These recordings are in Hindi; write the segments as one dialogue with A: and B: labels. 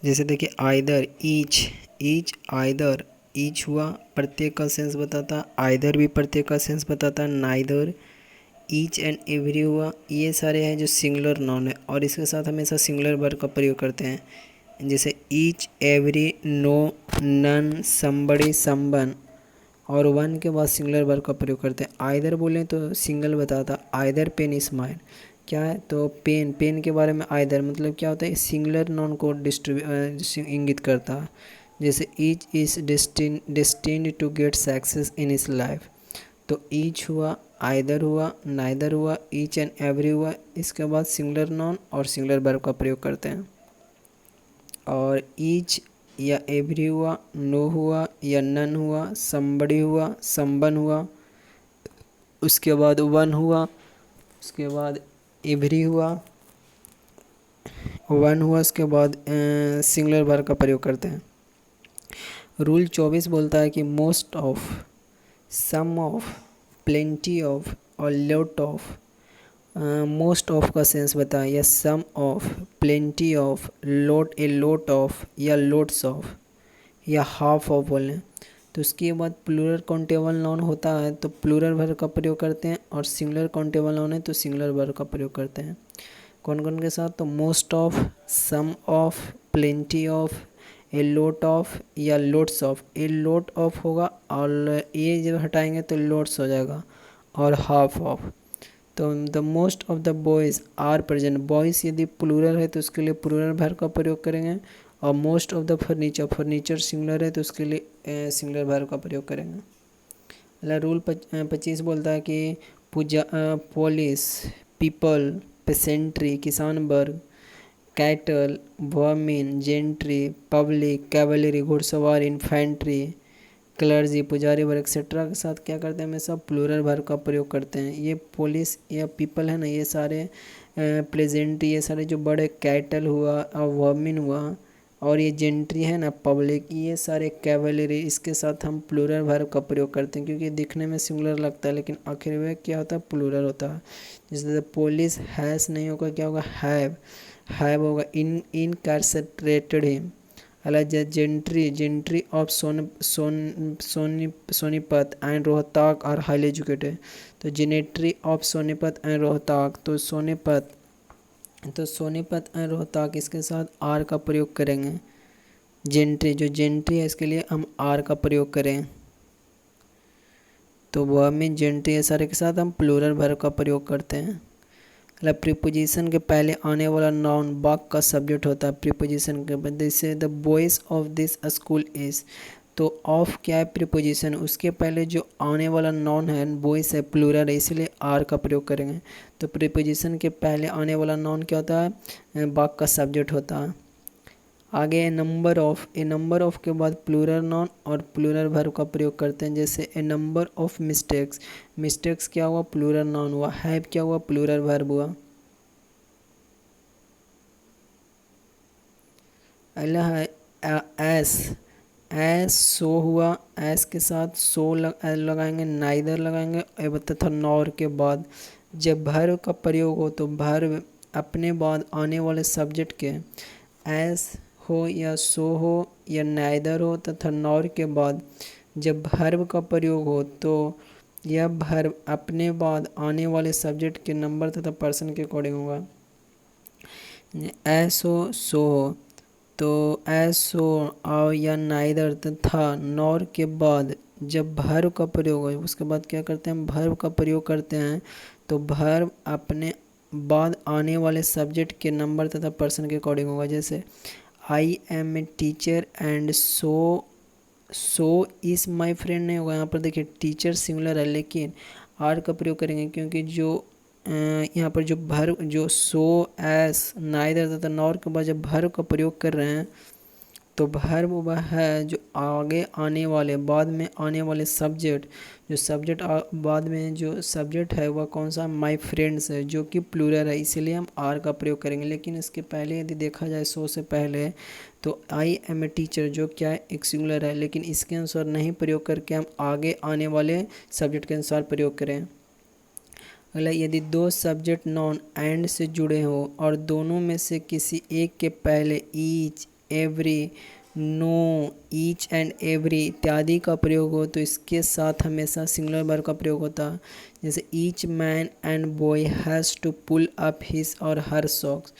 A: जैसे देखिए आइदर, ईच आइदर, ईच हुआ प्रत्येक का सेंस बताता, आइदर भी प्रत्येक का सेंस बताता, नाइदर, ईच एंड एवरी हुआ, ये सारे हैं जो सिंगुलर नाउन है और इसके साथ हमेशा सिंगुलर वर्ब का प्रयोग करते हैं। जैसे each, every, no, none, somebody, someone, और वन के बाद सिंगुलर वर्ब का प्रयोग करते हैं। आइदर बोलें तो सिंगल बताता, आइदर पेन इज माइन, क्या है तो पेन, पेन के बारे में आइदर मतलब क्या होता है, सिंगुलर नाउन को इंगित करता है। जैसे each is destined to get success in his life, तो ईच हुआ, आइदर हुआ, नाइदर हुआ, ईच एंड एवरी हुआ, इसके बाद सिंगुलर नाउन और सिंगुलर वर्ब का प्रयोग करते हैं। और ईच या एवरी हुआ, नो हुआ या नन हुआ, समबडी हुआ, समवन हुआ, उसके बाद वन हुआ, उसके बाद एवरी हुआ, वन हुआ, उसके बाद सिंगुलर वर्ब का प्रयोग करते हैं। रूल 24 बोलता है कि most of, some of, plenty of और लॉट ऑफ। मोस्ट ऑफ का सेंस बताएं, या some of, plenty of, lot, a lot of या लॉट्स ऑफ, या हाफ ऑफ बोलें। तो उसके बाद प्लूरल काउंटेबल नाउन होता है तो प्लूरल वर्ब का प्रयोग करते हैं, और सिंगुलर काउंटेबल नाउन है तो सिंगुलर वर्ब का प्रयोग करते हैं। कौन कौन के साथ, तो most of, some of, plenty of, a lot of या lots of. A lot of होगा और ए जब हटाएंगे तो लोट्स हो जाएगा, और हाफ ऑफ। तो the most of the boys are present, boys यदि प्लूरल है तो उसके लिए प्लूरल वर्ब का प्रयोग करेंगे, और most of the furniture, furniture singular है तो उसके लिए सिंगुलर वर्ब का प्रयोग करेंगे। अगला रूल 25 बोलता है कि पूजा, पुलिस, पीपल, पेसेंट्री, किसान वर्ग, कैटल, वॉमिन, जेंट्री, पब्लिक, कैवलरी, घुड़सवार, इन्फेंट्री, क्लर्जी, पुजारी वर्ग एक्सेट्रा के साथ क्या करते हैं, हमेशा प्लूरल वर्ब का प्रयोग करते हैं। ये पुलिस या पीपल है ना, ये सारे प्लेजेंट्री, ये सारे जो बड़े, कैटल हुआ और वर्मिन हुआ, और ये जेंट्री है ना पब्लिक, ये सारे कैवलरी, इसके साथ हम प्लूरल वर्ब का प्रयोग करते हैं क्योंकि दिखने में सिंगुलर लगता है लेकिन आखिर में क्या होता है, प्लूरल होता है। जैसे पुलिस हैज़ नहीं होगा, क्या होगा, हैव होगा, इनकार्सरेटेड हिम। अलग gentry, gentry of Sonipat and Rohtak are highly educated, तो gentry of Sonipat and Rohtak, तो सोनीपत एंड रोहतक इसके साथ आर का प्रयोग करेंगे। जेंट्री, जो जेंट्री है इसके लिए हम आर का प्रयोग करें। तो वह में जेंट्री है सारे के साथ हम प्लूरल वर्ब का प्रयोग करते हैं। मतलब प्रीपोजिशन के पहले आने वाला नाउन वाक्य का सब्जेक्ट होता है। प्रीपोजिशन के बाद जैसे the boys of this school is, तो ऑफ क्या है, प्रीपोजिशन, उसके पहले जो आने वाला नाउन है बॉयज़ है, प्लूरल है, इसलिए आर का प्रयोग करेंगे। तो प्रीपोजिशन के पहले आने वाला नाउन क्या होता है, वाक्य का सब्जेक्ट होता है। आगे ए नंबर ऑफ के बाद प्लूरल नाउन और प्लूरल वर्ब का प्रयोग करते हैं। जैसे ए नंबर ऑफ मिस्टेक्स, मिस्टेक्स क्या हुआ, प्लूरल नाउन हुआ, हैव क्या हुआ, प्लूरल वर्ब हुआ। अगला है एस, एस सो हुआ, एस के साथ सो लगाएंगे, नाइदर लगाएंगे तथा नॉर के बाद जब वर्ब का प्रयोग हो तो वर्ब अपने बाद आने वाले सब्जेक्ट के एस हो या सो हो या नाइदर हो तथा नॉर के बाद जब वर्ब का प्रयोग हो तो यह वर्ब अपने बाद आने वाले सब्जेक्ट के नंबर तथा पर्सन के अकॉर्डिंग होगा। एस हो, सो हो, तो एस हो और या नाइदर तथा नॉर के बाद जब वर्ब का प्रयोग हो उसके बाद क्या करते हैं, वर्ब का प्रयोग करते हैं तो वर्ब अपने बाद आने वाले सब्जेक्ट के नंबर तथा पर्सन के अकॉर्डिंग होगा। जैसे I am a teacher and so is my friend नहीं होगा, यहाँ पर देखिए टीचर सिंगुलर है लेकिन आर का प्रयोग करेंगे क्योंकि जो यहाँ पर जो वर्ब जो सो एस नाइदर तथा नॉर के बाद जब वर्ब का प्रयोग कर रहे हैं तो वर्ब वह है जो आगे आने वाले बाद में आने वाले सब्जेक्ट, जो सब्जेक्ट बाद में जो सब्जेक्ट है वह कौन सा, माय फ्रेंड्स है जो कि प्लूरल है, इसीलिए हम आर का प्रयोग करेंगे। लेकिन इसके पहले यदि देखा जाए सो से पहले तो आई एम ए टीचर जो क्या है एक सिंगुलर है, लेकिन इसके अनुसार नहीं प्रयोग करके हम आगे आने वाले सब्जेक्ट के अनुसार प्रयोग करें। अगला, यदि दो सब्जेक्ट नॉन एंड से जुड़े हो और दोनों में से किसी एक के पहले each, every, no, each and every इत्यादि का प्रयोग हो तो इसके साथ हमेशा सिंगुलर वर्ब का प्रयोग होता है। जैसे each man and boy has to pull up his और हर सॉक्स।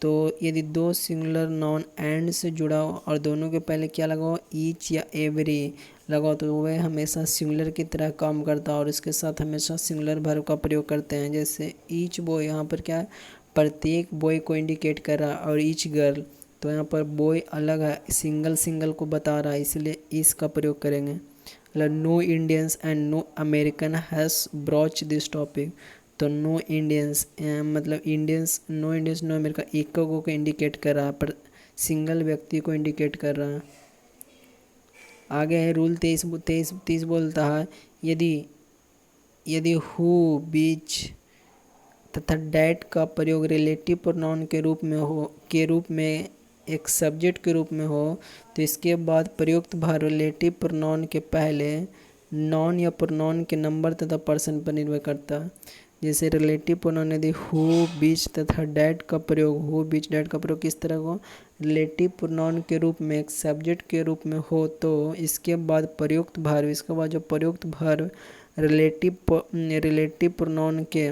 A: तो यदि दो सिंगुलर नाउन एंड से जुड़ा हो और दोनों के पहले क्या लगा हो, ईच या एवरी लगा हो, तो वह हमेशा सिंगुलर की तरह काम करता है और इसके साथ हमेशा सिंगुलर वर्ब का प्रयोग करते हैं। जैसे ईच बॉय, यहाँ पर क्या है, प्रत्येक बॉय को इंडिकेट कर रहा है, और ईच गर्ल, तो यहाँ पर बॉय अलग है, सिंगल सिंगल को बता रहा है, इसलिए इसका प्रयोग करेंगे। मतलब no Indians and no American has broach this topic. तो नो इंडियंस मतलब Indians, no Indians no America एक को इंडिकेट कर रहा है, पर सिंगल व्यक्ति को इंडिकेट कर रहा है। आगे है रूल 30 बोलता है यदि यदि हु, बीच तथा डैट का प्रयोग रिलेटिव प्रोनाउन के रूप में एक सब्जेक्ट के रूप में हो तो इसके बाद प्रयुक्त भाग रिलेटिव प्रोनाउन के पहले नॉन या प्रोनाउन के नंबर तथा पर्सन पर निर्भर करता है। जैसे रिलेटिव प्रोनाउन यदि हु, बीच तथा डैट का प्रयोग, हु, बीच, डैट का प्रयोग किस तरह हो, रिलेटिव प्रोनाउन के रूप में एक सब्जेक्ट के रूप में हो तो इसके बाद प्रयुक्त भाग, इसके बाद जो प्रयुक्त भाग रिलेटिव प्रोनाउन के,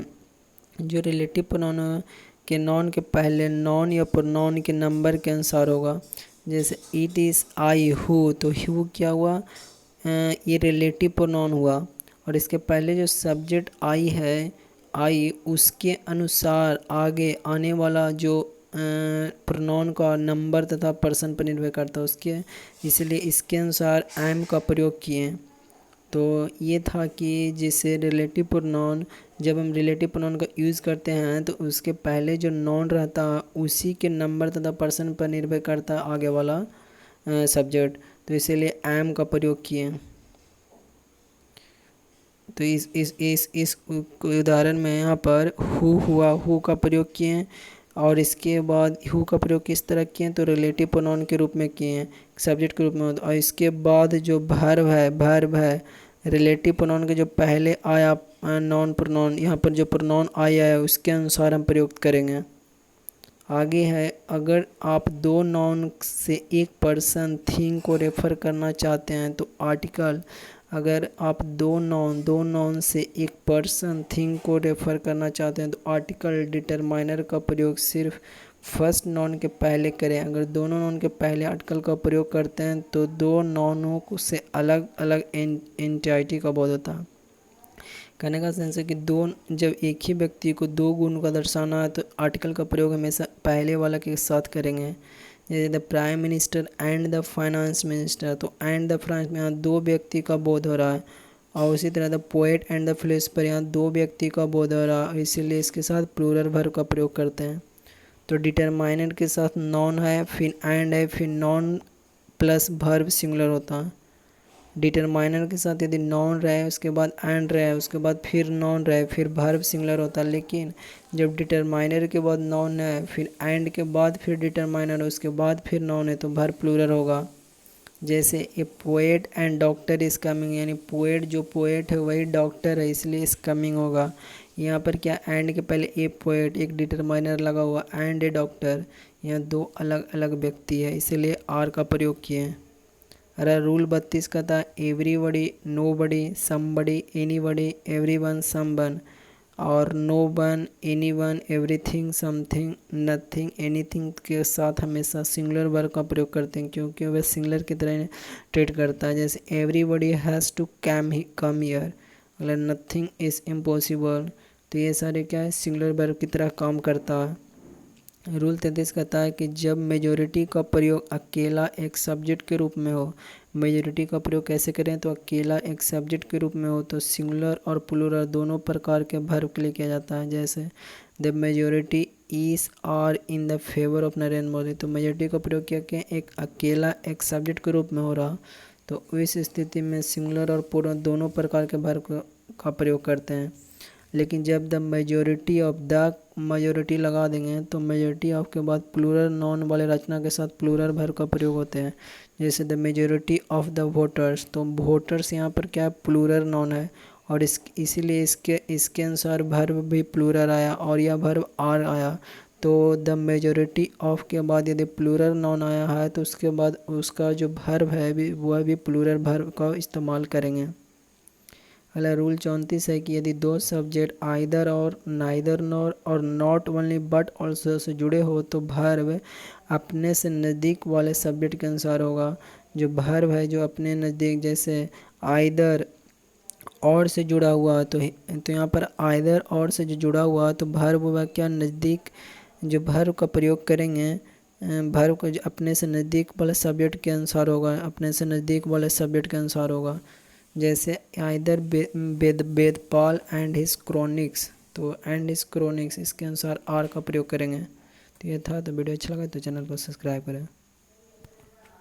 A: जो रिलेटिव प्रोनाउन के नॉन के पहले नॉन या प्रोनाउन के नंबर के अनुसार होगा। जैसे इट इज़ आई हु, तो हु क्या हुआ, ये रिलेटिव प्रोनाउन हुआ और इसके पहले जो सब्जेक्ट आई है, आई, उसके अनुसार आगे आने वाला जो प्रोनाउन का नंबर तथा पर्सन पर निर्भर करता है उसके, इसलिए इसके अनुसार एम का प्रयोग किए। तो ये था कि जिससे रिलेटिव प्रोनाउन, जब हम रिलेटिव प्रोनाउन का यूज़ करते हैं तो उसके पहले जो नॉन रहता है उसी के नंबर तथा पर्सन पर निर्भर करता है आगे वाला सब्जेक्ट, तो इसीलिए एम का प्रयोग किए। तो इस उदाहरण में यहाँ पर हु हुआ, हु का प्रयोग किए और इसके बाद हु का प्रयोग किस तरह किए तो रिलेटिव प्रोनाउन के रूप में किए हैं, सब्जेक्ट के रूप में, और इसके बाद जो वर्ब है रिलेटिव प्रोनाउन के जो पहले आया नॉन प्रोनाउन, यहाँ पर जो प्रोनाउन आया है उसके अनुसार हम प्रयोग करेंगे। आगे है अगर आप दो नाउन से एक पर्सन, थिंग को रेफर करना चाहते हैं तो आर्टिकल, अगर आप दो नाउन से एक पर्सन, थिंग को रेफर करना चाहते हैं तो आर्टिकल डिटरमाइनर का प्रयोग सिर्फ फर्स्ट नाउन के पहले करें। अगर दोनों नाउन के पहले आर्टिकल का प्रयोग करते हैं तो दो नाउनों से अलग अलग एंटिटी का बोध होता है। कहने का सेंस है कि जब एक ही व्यक्ति को दो गुण का दर्शाना है तो आर्टिकल का प्रयोग हमेशा पहले वाला के साथ करेंगे। जैसे the prime minister and the finance minister, तो एंड द फाइनेंस में यहाँ दो व्यक्ति का बोध हो रहा है, और उसी तरह the poet and the philosopher, यहाँ दो व्यक्ति का बोध हो रहा है, इसीलिए इसके साथ प्लूरल वर्ब का प्रयोग करते हैं। तो डिटरमाइनर के साथ नॉन है, फिर एंड है, फिर नॉन प्लस वर्ब सिंगुलर होता है। डिटरमाइनर के साथ यदि नॉन रहे उसके बाद एंड रहे उसके बाद फिर नॉन रहे फिर वर्ब सिंगुलर होता है, लेकिन जब डिटरमाइनर के बाद नॉन है फिर एंड के बाद फिर डिटरमाइनर है उसके बाद फिर नॉन है तो वर्ब प्लूरल होगा। जैसे ए poet and doctor is coming, यानी पोएट, जो पोएट है वही डॉक्टर है इसलिए इस कमिंग होगा। यहाँ पर क्या, एंड के पहले ए पोएट, एक डिटरमाइनर लगा हुआ, एंड ए डॉक्टर, यहाँ दो अलग अलग व्यक्ति है इसलिए आर का प्रयोग किए हैं। अरे रूल 32 का था everybody, nobody, somebody, anybody, everyone, someone, और no one, anyone, everything, something, nothing, anything के साथ हमेशा सिंगुलर वर्ब का प्रयोग करते हैं क्योंकि वह सिंगुलर की तरह ट्रीट करता है। जैसे everybody has to come here, अगर नथिंग इज़ इम्पॉसिबल, तो ये सारे क्या है, सिंगुलर वर्ब की तरह काम करता है। रूल 33 कहता है कि जब मेजॉरिटी का प्रयोग अकेला एक सब्जेक्ट के रूप में हो, मेजॉरिटी का प्रयोग कैसे करें तो अकेला एक सब्जेक्ट के रूप में हो तो सिंगुलर और प्लूरल दोनों प्रकार के वर्ब के लिए किया जाता है। जैसे the majority is are in the favour of Narendra Modi, तो मेजॉरिटी का प्रयोग किया कि एक अकेला एक सब्जेक्ट के रूप में हो रहा, तो इस स्थिति में सिंगुलर और प्लूरल दोनों प्रकार के वर्ब का प्रयोग करते हैं। लेकिन जब the majority of, the majority लगा देंगे तो मेजॉरिटी ऑफ के बाद प्लूरल नॉन वाले रचना के साथ प्लूरल वर्ब का प्रयोग होते हैं। जैसे the majority of the voters, तो वोटर्स यहाँ पर क्या है, प्लूरल नॉन है और इसीलिए इसके अनुसार वर्ब भी प्लूरल आया और यह वर्ब आर आया, तो द मेजोरिटी ऑफ के बाद यदि प्लूरल नाउन आया है तो उसके बाद उसका जो वर्ब है भी वह भी प्लूरल वर्ब का इस्तेमाल करेंगे। अगला रूल 34 है कि यदि दो सब्जेक्ट आइदर और नाइदर नॉर और not only but also say जुड़े हो तो वर्ब अपने से नज़दीक वाले सब्जेक्ट के अनुसार होगा। जो वर्ब है जो अपने नज़दीक, जैसे आइदर और से जुड़ा हुआ तो यहाँ पर आइदर और से जो जुड़ा हुआ तो वर्ब हुआ क्या, नज़दीक। जो वर्ब का प्रयोग करेंगे वर्ब को अपने से नज़दीक वाले सब्जेक्ट के अनुसार होगा, अपने से नज़दीक वाले सब्जेक्ट के अनुसार होगा। जैसे आइदर वेदपाल एंड हिज क्रॉनिक्स, तो एंड हिज क्रॉनिक्स इसके अनुसार आर का प्रयोग करेंगे। तो ये था। तो वीडियो अच्छा लगा तो चैनल को सब्सक्राइब करें।